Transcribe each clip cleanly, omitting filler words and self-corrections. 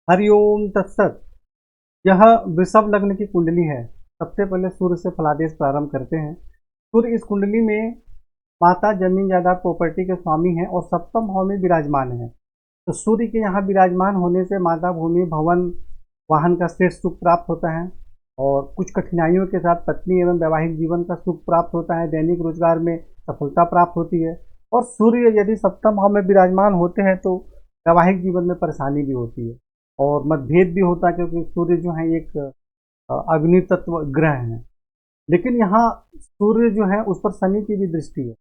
हरिओम तत्सत। यह वृषभ लग्न की कुंडली है। सबसे पहले सूर्य से फलादेश प्रारंभ करते हैं। सूर्य इस कुंडली में माता, जमीन जायदाद, प्रॉपर्टी के स्वामी हैं और सप्तम भाव में विराजमान है। तो सूर्य के यहाँ विराजमान होने से माता, भूमि, भवन, वाहन का श्रेष्ठ सुख प्राप्त होता है और कुछ कठिनाइयों के साथ पत्नी एवं वैवाहिक जीवन का सुख प्राप्त होता है। दैनिक रोजगार में सफलता प्राप्त होती है। और सूर्य यदि सप्तम भाव में विराजमान होते हैं तो वैवाहिक जीवन में परेशानी भी होती है और मतभेद भी होता है, क्योंकि सूर्य जो है एक अग्नि तत्व ग्रह है। लेकिन यहाँ सूर्य जो है उस पर शनि की भी दृष्टि है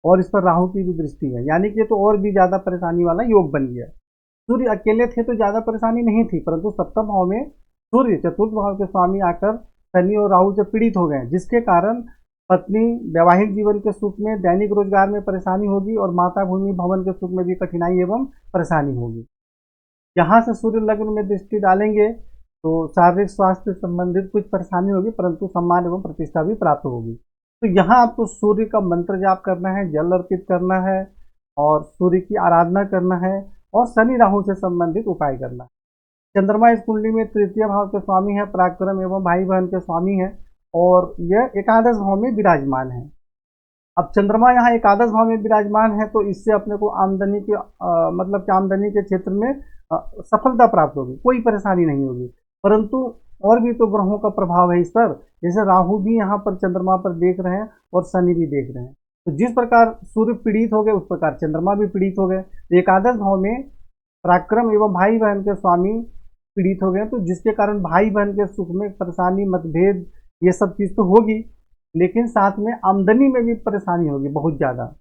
और इस पर राहु की भी दृष्टि है, यानी कि ये तो और भी ज्यादा परेशानी वाला योग बन गया। सूर्य अकेले थे तो ज्यादा परेशानी नहीं थी, परंतु सप्तम भाव में सूर्य चतुर्थ भाव के स्वामी आकर शनि और राहु से पीड़ित हो गए, जिसके कारण पत्नी वैवाहिक जीवन के सुख में, दैनिक रोजगार में परेशानी होगी और माता, भूमि, भवन के सुख में भी कठिनाई एवं परेशानी होगी। यहाँ से सूर्य लग्न में दृष्टि डालेंगे तो शारीरिक स्वास्थ्य संबंधित कुछ परेशानी होगी, परंतु सम्मान एवं प्रतिष्ठा भी प्राप्त होगी। तो यहाँ आपको सूर्य का मंत्र जाप करना है, जल अर्पित करना है और सूर्य की आराधना करना है और शनि राहु से संबंधित उपाय करना है। चंद्रमा इस कुंडली में तृतीय भाव के स्वामी है, पराक्रम एवं भाई बहन के स्वामी है और यह एकादश भाव में विराजमान है। अब चंद्रमा यहाँ एकादश भाव में विराजमान है तो इससे अपने को आमदनी के मतलब कि आमदनी के क्षेत्र में सफलता प्राप्त होगी, कोई परेशानी नहीं होगी। परंतु और भी तो ग्रहों का प्रभाव है इस पर, जैसे राहु भी यहाँ पर चंद्रमा पर देख रहे हैं और शनि भी देख रहे हैं। तो जिस प्रकार सूर्य पीड़ित हो गए उस प्रकार चंद्रमा भी पीड़ित हो गए। तो एकादश भाव में पराक्रम एवं भाई बहन के स्वामी पीड़ित हो गए, तो जिसके कारण भाई बहन के सुख में परेशानी, मतभेद, ये सब चीज तो होगी, लेकिन साथ में आमदनी में भी परेशानी होगी। बहुत ज्यादा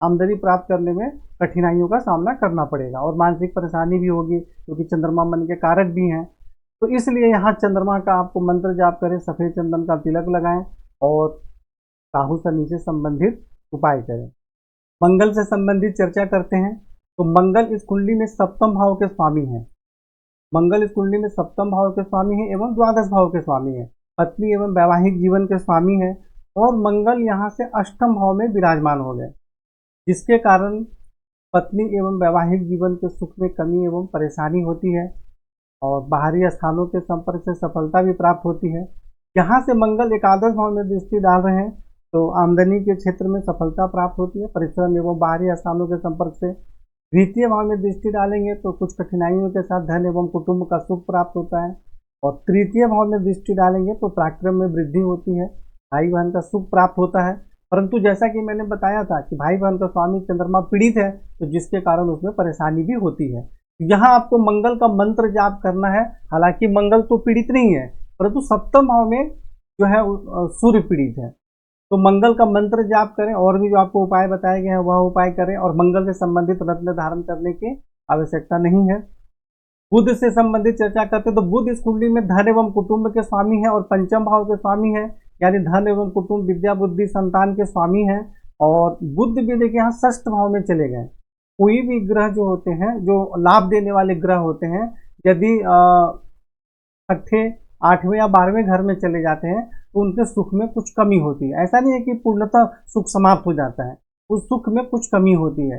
आमदनी प्राप्त करने में कठिनाइयों का सामना करना पड़ेगा और मानसिक परेशानी भी होगी, क्योंकि चंद्रमा मन के कारक भी हैं। तो इसलिए यहाँ चंद्रमा का आपको मंत्र जाप करें, सफेद चंदन का तिलक लगाएं और राहु शनि से संबंधित उपाय करें। मंगल से संबंधित चर्चा करते हैं। तो मंगल इस कुंडली में सप्तम भाव के स्वामी है। मंगल इस कुंडली में सप्तम भाव के स्वामी है एवं द्वादश भाव के स्वामी है, पत्नी एवं वैवाहिक जीवन के स्वामी है। और मंगल यहाँ से अष्टम भाव में विराजमान हो गए, जिसके कारण पत्नी एवं वैवाहिक जीवन के सुख में कमी एवं परेशानी होती है और बाहरी स्थानों के संपर्क से सफलता भी प्राप्त होती है। यहाँ से मंगल एकादश भाव में दृष्टि डाल रहे हैं तो आमदनी के क्षेत्र में सफलता प्राप्त होती है, परिश्रम एवं बाहरी स्थानों के संपर्क से। द्वितीय भाव में दृष्टि डालेंगे तो कुछ कठिनाइयों के साथ धन एवं कुटुंब का सुख प्राप्त होता है और तृतीय भाव में दृष्टि डालेंगे तो पराक्रम में वृद्धि होती है, भाई बहन का सुख प्राप्त होता है। परंतु जैसा कि मैंने बताया था कि भाई बहन का स्वामी चंद्रमा पीड़ित है, तो जिसके कारण उसमें परेशानी भी होती है। यहाँ आपको मंगल का मंत्र जाप करना है। हालांकि मंगल तो पीड़ित नहीं है, परंतु सप्तम भाव में जो है सूर्य पीड़ित है, तो मंगल का मंत्र जाप करें और भी जो आपको उपाय बताए गए हैं वह उपाय करें और मंगल से संबंधित रत्न धारण करने की आवश्यकता नहीं है। बुध से संबंधित चर्चा करते तो बुध इस कुंडली में धन एवं कुटुंब के स्वामी है और पंचम भाव के स्वामी है, यानी धन एवं कुटुंब, विद्या, बुद्धि, संतान के स्वामी हैं। और बुध भी देखिए यहाँ षष्ठ भाव में चले गए। कोई भी ग्रह जो होते हैं, जो लाभ देने वाले ग्रह होते हैं, यदि छठे, आठवें या 12वें घर में चले जाते हैं तो उनके सुख में कुछ कमी होती है। ऐसा नहीं है कि पूर्णतः सुख समाप्त हो जाता है, उस सुख में कुछ कमी होती है।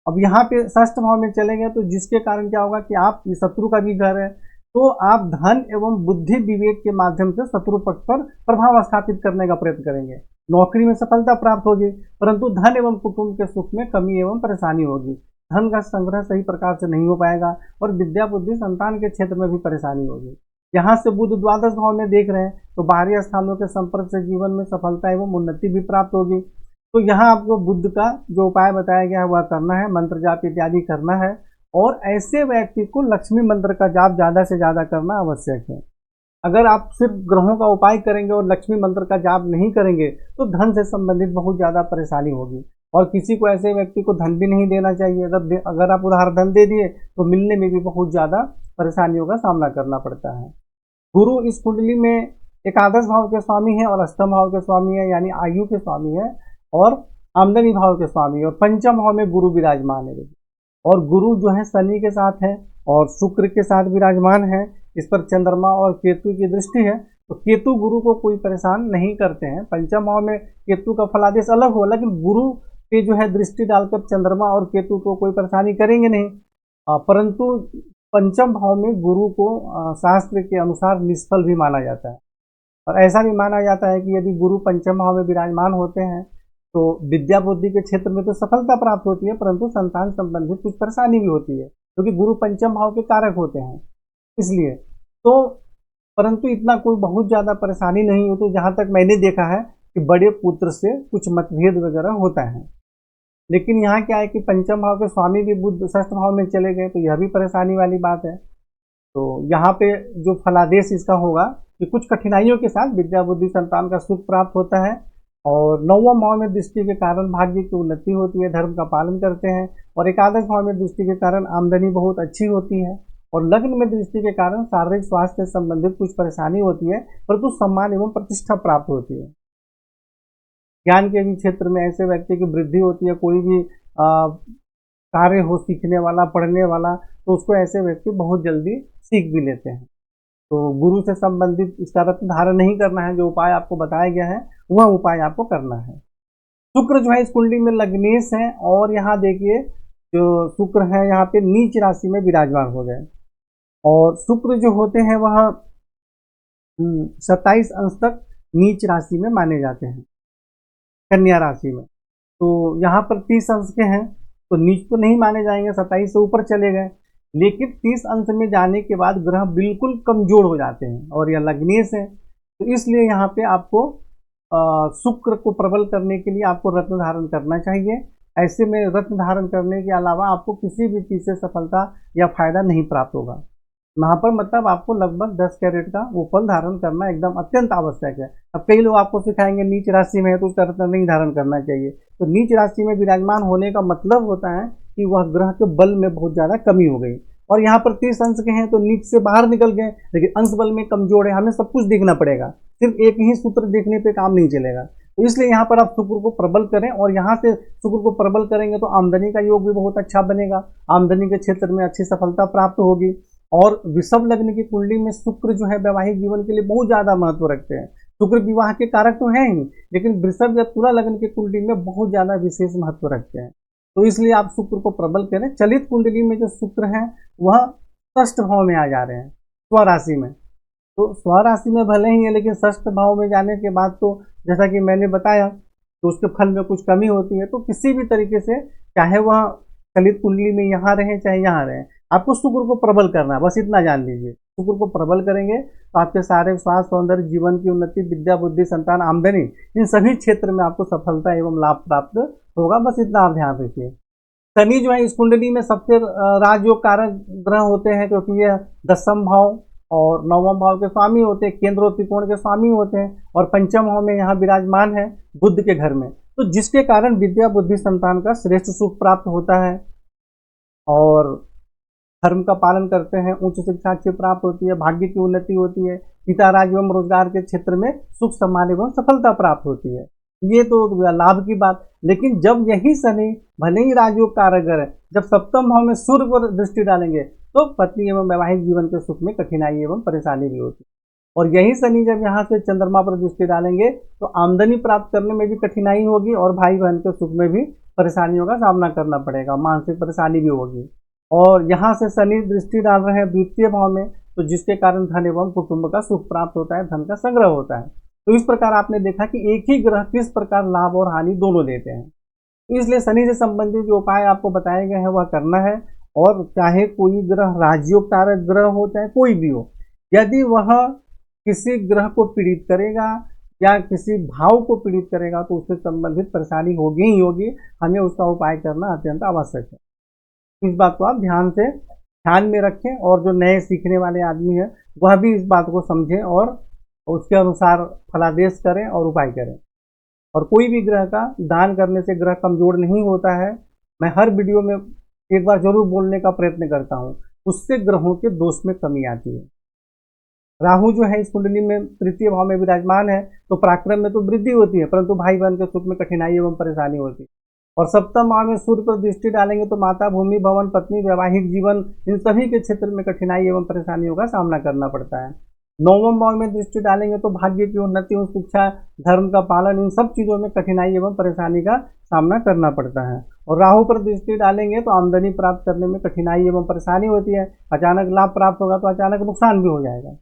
अब यहाँ पे षष्ठ भाव में चले गए तो जिसके कारण क्या होगा कि आप, शत्रु का भी घर है, तो आप धन एवं बुद्धि विवेक के माध्यम से शत्रु पक्ष पर प्रभाव स्थापित करने का प्रयत्न करेंगे। नौकरी में सफलता प्राप्त होगी, परंतु धन एवं कुटुंब के सुख में कमी एवं परेशानी होगी। धन का संग्रह सही प्रकार से नहीं हो पाएगा और विद्या, बुद्धि, संतान के क्षेत्र में भी परेशानी होगी। यहाँ से बुध द्वादश भाव में देख रहे हैं तो बाहरी स्थानों के संपर्क से जीवन में सफलता एवं उन्नति भी प्राप्त होगी। तो यहाँ आपको बुध का जो उपाय बताया गया है वह करना है, मंत्र जाप इत्यादि करना है और ऐसे व्यक्ति को लक्ष्मी मंत्र का जाप ज्यादा से ज्यादा करना आवश्यक है। अगर आप सिर्फ ग्रहों का उपाय करेंगे और लक्ष्मी मंत्र का जाप नहीं करेंगे तो धन से संबंधित बहुत ज्यादा परेशानी होगी और किसी को, ऐसे व्यक्ति को धन भी नहीं देना चाहिए। अगर आप उधार धन दे दिए तो मिलने में भी बहुत ज्यादा परेशानियों का सामना करना पड़ता है। गुरु इस कुंडली में एकादश भाव के स्वामी है और अष्टम भाव के स्वामी है, यानी आयु के स्वामी है और आमदनी भाव के स्वामी है और पंचम भाव में गुरु विराजमान है। और गुरु जो है शनि के साथ है और शुक्र के साथ विराजमान है। इस पर चंद्रमा और केतु की दृष्टि है, तो केतु गुरु को कोई परेशान नहीं करते हैं। पंचम भाव में केतु का फलादेश अलग हो, लेकिन गुरु पे जो है दृष्टि डालकर चंद्रमा और केतु को कोई परेशानी करेंगे नहीं। परंतु पंचम भाव में गुरु को शास्त्र के अनुसार निष्फल भी माना जाता है। और ऐसा भी माना जाता है कि यदि गुरु पंचम भाव में विराजमान होते हैं तो विद्या बुद्धि के क्षेत्र में तो सफलता प्राप्त होती है, परंतु संतान संबंधित कुछ परेशानी भी होती है, क्योंकि गुरु पंचम भाव के कारक होते हैं इसलिए। तो परंतु इतना कोई बहुत ज़्यादा परेशानी नहीं होती। जहाँ तक मैंने देखा है कि बड़े पुत्र से कुछ मतभेद वगैरह होता है, लेकिन यहाँ क्या है कि पंचम भाव के स्वामी भी बुध षष्ठ भाव में चले गए, तो यह भी परेशानी वाली बात है। तो यहाँ पे जो फलादेश इसका होगा कि कुछ कठिनाइयों के साथ विद्या बुद्धि संतान का सुख प्राप्त होता है, और नौवां भाव में दृष्टि के कारण भाग्य की उन्नति होती है, धर्म का पालन करते हैं, और एकादश भाव में दृष्टि के कारण आमदनी बहुत अच्छी होती है, और लग्न में दृष्टि के कारण शारीरिक स्वास्थ्य से संबंधित कुछ परेशानी होती है, परंतु सम्मान एवं प्रतिष्ठा प्राप्त होती है। ज्ञान के भी क्षेत्र में ऐसे व्यक्ति की वृद्धि होती है, कोई भी कार्य हो सीखने वाला पढ़ने वाला, तो उसको ऐसे व्यक्ति बहुत जल्दी सीख भी लेते हैं। तो गुरु से संबंधित इसका रत्न धारण नहीं करना है, जो उपाय आपको बताया गया है वह उपाय आपको करना है। शुक्र जो है इस कुंडली में लग्नेश है, और यहाँ देखिए जो शुक्र है यहाँ पे नीच राशि में विराजमान हो गए, और शुक्र जो होते हैं वह 27 अंश तक नीच राशि में माने जाते हैं, कन्या राशि में। तो यहाँ पर 30 अंश के हैं तो नीच तो नहीं माने जाएंगे, 27 से ऊपर चले गए, लेकिन 30 अंश में जाने के बाद ग्रह बिल्कुल कमजोर हो जाते हैं, और यह लग्नेश है। तो इसलिए यहाँ पे आपको शुक्र को प्रबल करने के लिए आपको रत्न धारण करना चाहिए। ऐसे में रत्न धारण करने के अलावा आपको किसी भी चीज़ से सफलता या फायदा नहीं प्राप्त होगा। यहाँ पर मतलब आपको लगभग 10 कैरेट का वो फल धारण करना एकदम अत्यंत आवश्यक है। अब कई लोग आपको सिखाएंगे नीच राशि में है तो उसका रत्न नहीं धारण करना चाहिए। तो नीच राशि में विराजमान होने का मतलब होता है कि वह ग्रह के बल में बहुत ज़्यादा कमी हो गई, और यहाँ पर 30 अंश के हैं तो नीच से बाहर निकल गए, लेकिन अंश बल में कमजोर है, हमें सब कुछ देखना पड़ेगा, सिर्फ एक ही सूत्र देखने पे काम नहीं चलेगा। तो इसलिए यहाँ पर आप शुक्र को प्रबल करें, और यहाँ से शुक्र को प्रबल करेंगे तो आमदनी का योग भी बहुत अच्छा बनेगा, आमदनी के क्षेत्र में अच्छी सफलता प्राप्त होगी। और वृषभ लग्न की कुंडली में शुक्र जो है वैवाहिक जीवन के लिए बहुत ज़्यादा महत्व रखते हैं। शुक्र विवाह के कारक तो हैं ही, लेकिन वृषभ या तुला लग्न की कुंडली में बहुत ज़्यादा विशेष महत्व रखते हैं। तो इसलिए आप शुक्र को प्रबल करें। चलित कुंडली में जो शुक्र है वह षष्ठ भाव में आ जा रहे हैं, स्वराशि में। तो स्वराशि में भले ही है, लेकिन षष्ठ भाव में जाने के बाद तो जैसा कि मैंने बताया तो उसके फल में कुछ कमी होती है। तो किसी भी तरीके से चाहे वह चलित कुंडली में यहाँ रहे चाहे यहाँ रहे, आपको शुक्र को प्रबल करना है, बस इतना जान लीजिए। शुक्र को प्रबल करेंगे तो आपके सारे स्वास्थ्य, सौंदर्य, जीवन की उन्नति, विद्या बुद्धि, संतान, आमदनी, इन सभी क्षेत्र में आपको सफलता एवं लाभ प्राप्त होगा। बस इतना आप ध्यान रखिए। शनि जो है इस कुंडली में सबसे राजयोग कारक ग्रह होते हैं, क्योंकि ये 10वें भाव और 9वें भाव के स्वामी होते हैं, केंद्र और त्रिकोण के स्वामी होते हैं, और पंचम भाव में यहाँ विराजमान है बुध के घर में, तो जिसके कारण विद्या बुद्धि संतान का श्रेष्ठ सुख प्राप्त होता है, और धर्म का पालन करते हैं, उच्च शिक्षा अच्छी प्राप्त होती है, भाग्य की उन्नति होती है, पिता राज एवं रोजगार के क्षेत्र में सुख सम्मान एवं सफलता प्राप्त होती है। ये तो लाभ की बात। लेकिन जब यही शनि भले ही राजयोग कारक है, जब सप्तम भाव में सूर्य पर दृष्टि डालेंगे तो पत्नी एवं वैवाहिक जीवन के सुख में कठिनाई एवं परेशानी भी होती है। और यही शनि जब यहाँ से चंद्रमा पर दृष्टि डालेंगे तो आमदनी प्राप्त करने में भी कठिनाई होगी, और भाई बहन के सुख में भी परेशानियों का सामना करना पड़ेगा, मानसिक परेशानी भी होगी। और यहाँ से शनि दृष्टि डाल रहे हैं द्वितीय भाव में, तो जिसके कारण धन एवं कुटुंब का सुख प्राप्त होता है, धन का संग्रह होता है। तो इस प्रकार आपने देखा कि एक ही ग्रह किस प्रकार लाभ और हानि दोनों देते हैं। इसलिए शनि से संबंधित जो उपाय आपको बताए गए हैं वह करना है। और चाहे कोई ग्रह राजयोग कारक ग्रह हो चाहे कोई भी हो, यदि वह किसी ग्रह को पीड़ित करेगा या किसी भाव को पीड़ित करेगा तो उससे संबंधित परेशानी होगी ही होगी, हमें उसका उपाय करना अत्यंत आवश्यक है। इस बात को आप ध्यान में रखें, और जो नए सीखने वाले आदमी है वह भी इस बात को समझें और उसके अनुसार फलादेश करें और उपाय करें। और कोई भी ग्रह का दान करने से ग्रह कमजोर नहीं होता है। मैं हर वीडियो में एक बार जरूर बोलने का प्रयत्न करता हूँ, उससे ग्रहों के दोष में कमी आती है। राहु जो है इस कुंडली में तृतीय भाव में विराजमान है, तो पराक्रम में तो वृद्धि होती है, परंतु भाई बहन के सुख में कठिनाई एवं परेशानी होती है। और सप्तम भाव में सूर्य पर दृष्टि डालेंगे तो माता, भूमि, भवन, पत्नी, वैवाहिक जीवन, इन सभी के क्षेत्र में कठिनाई एवं परेशानियों का सामना करना पड़ता है। 9वें भाव में दृष्टि डालेंगे तो भाग्य की उन्नति, शिक्षा, धर्म का पालन, इन सब चीज़ों में कठिनाई एवं परेशानी का सामना करना पड़ता है। और राहु पर दृष्टि डालेंगे तो आमदनी प्राप्त करने में कठिनाई एवं परेशानी होती है, अचानक लाभ प्राप्त होगा तो अचानक नुकसान भी हो जाएगा।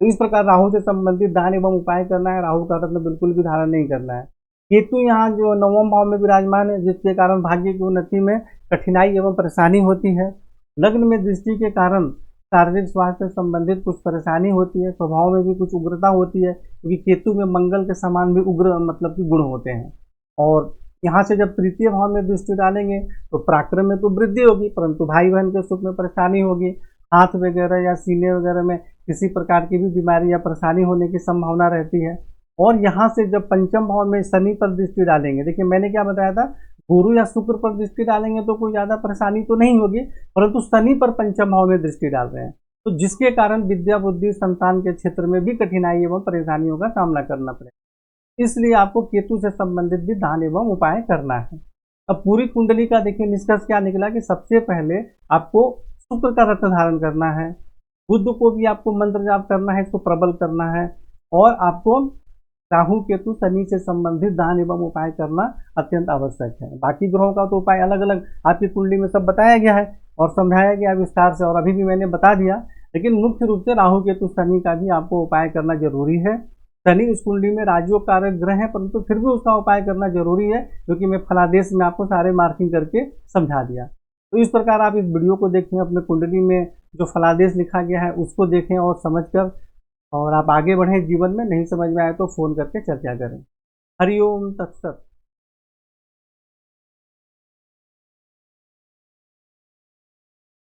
तो इस प्रकार राहु से संबंधित दान एवं उपाय करना है, राहु का रत्न बिल्कुल भी धारण नहीं करना है। केतु यहाँ जो नवम भाव में विराजमान है, जिसके कारण भाग्य की उन्नति में कठिनाई एवं परेशानी होती है। लग्न में दृष्टि के कारण शारीरिक स्वास्थ्य से संबंधित कुछ परेशानी होती है, स्वभाव में भी कुछ उग्रता होती है, क्योंकि केतु में मंगल के समान भी उग्र मतलब कि गुण होते हैं। और यहाँ से जब तृतीय भाव में दृष्टि डालेंगे तो पराक्रम में तो वृद्धि होगी, परंतु भाई बहन के सुख में परेशानी होगी, हाथ वगैरह या सीने वगैरह में किसी प्रकार की भी बीमारी या परेशानी होने की संभावना रहती है। और यहाँ से जब पंचम भाव में शनि पर दृष्टि डालेंगे, देखिए मैंने क्या बताया था, गुरु या शुक्र पर दृष्टि डालेंगे तो कोई ज़्यादा परेशानी तो नहीं होगी, परंतु शनि पर पंचम भाव में दृष्टि डाल रहे हैं, तो जिसके कारण विद्या बुद्धि संतान के क्षेत्र में भी कठिनाई एवं परेशानियों का सामना करना पड़ेगा। इसलिए आपको केतु से संबंधित भी दान एवं उपाय करना है। अब पूरी कुंडली का देखिए निष्कर्ष क्या निकला कि सबसे पहले आपको शुक्र का रत्न धारण करना है, बुध को भी आपको मंत्र जाप करना है, इसको प्रबल करना है, और आपको राहु केतु शनि से संबंधित दान एवं उपाय करना अत्यंत आवश्यक है। बाकी ग्रहों का तो उपाय अलग अलग आपकी कुंडली में सब बताया गया है और समझाया गया विस्तार से, और अभी भी मैंने बता दिया, लेकिन मुख्य रूप से राहु केतु शनि का भी आपको उपाय करना जरूरी है। शनि इस कुंडली में राजयोग कारक ग्रह है, परंतु फिर भी उसका उपाय करना जरूरी है, क्योंकि मैं फलादेश में आपको सारे मार्किंग करके समझा दिया। तो इस प्रकार आप इस वीडियो को देखें, अपने कुंडली में जो फलादेश लिखा गया है उसको देखें और समझकर और आप आगे बढ़ें जीवन में। नहीं समझ में आए तो फोन करके चर्चा करें। हरिओम तत्सत।